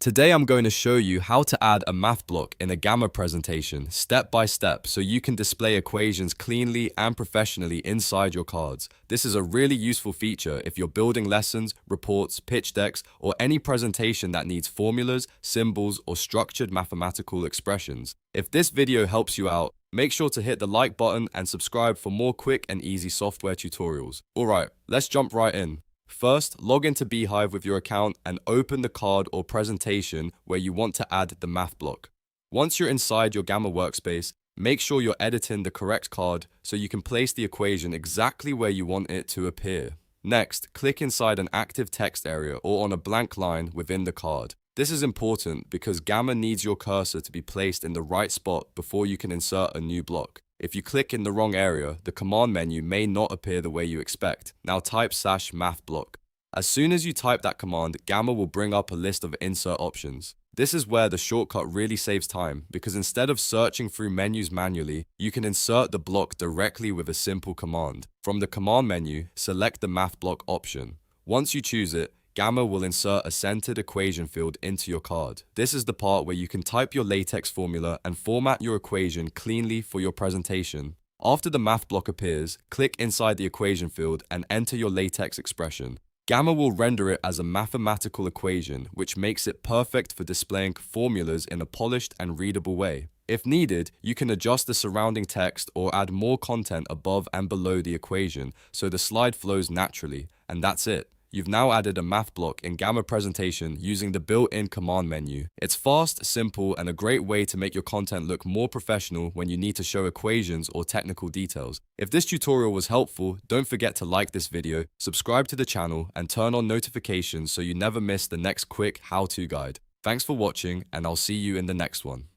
Today I'm going to show you how to add a math block in a Gamma presentation step by step so you can display equations cleanly and professionally inside your cards. This is a really useful feature if you're building lessons, reports, pitch decks, or any presentation that needs formulas, symbols, or structured mathematical expressions. If this video helps you out, make sure to hit the like button and subscribe for more quick and easy software tutorials. Alright, let's jump right in. First, log into Beehive with your account and open the card or presentation where you want to add the math block. Once you're inside your Gamma workspace, make sure you're editing the correct card so you can place the equation exactly where you want it to appear. Next, click inside an active text area or on a blank line within the card. This is important because Gamma needs your cursor to be placed in the right spot before you can insert a new block. If you click in the wrong area, the command menu may not appear the way you expect. Now type /mathblock. As soon as you type that command, Gamma will bring up a list of insert options. This is where the shortcut really saves time because instead of searching through menus manually, you can insert the block directly with a simple command. From the command menu, select the math block option. Once you choose it, Gamma will insert a centered equation field into your card. This is the part where you can type your LaTeX formula and format your equation cleanly for your presentation. After the math block appears, click inside the equation field and enter your LaTeX expression. Gamma will render it as a mathematical equation, which makes it perfect for displaying formulas in a polished and readable way. If needed, you can adjust the surrounding text or add more content above and below the equation so the slide flows naturally, and that's it. You've now added a math block in Gamma presentation using the built-in command menu. It's fast, simple, and a great way to make your content look more professional when you need to show equations or technical details. If this tutorial was helpful, don't forget to like this video, subscribe to the channel, and turn on notifications so you never miss the next quick how-to guide. Thanks for watching, and I'll see you in the next one.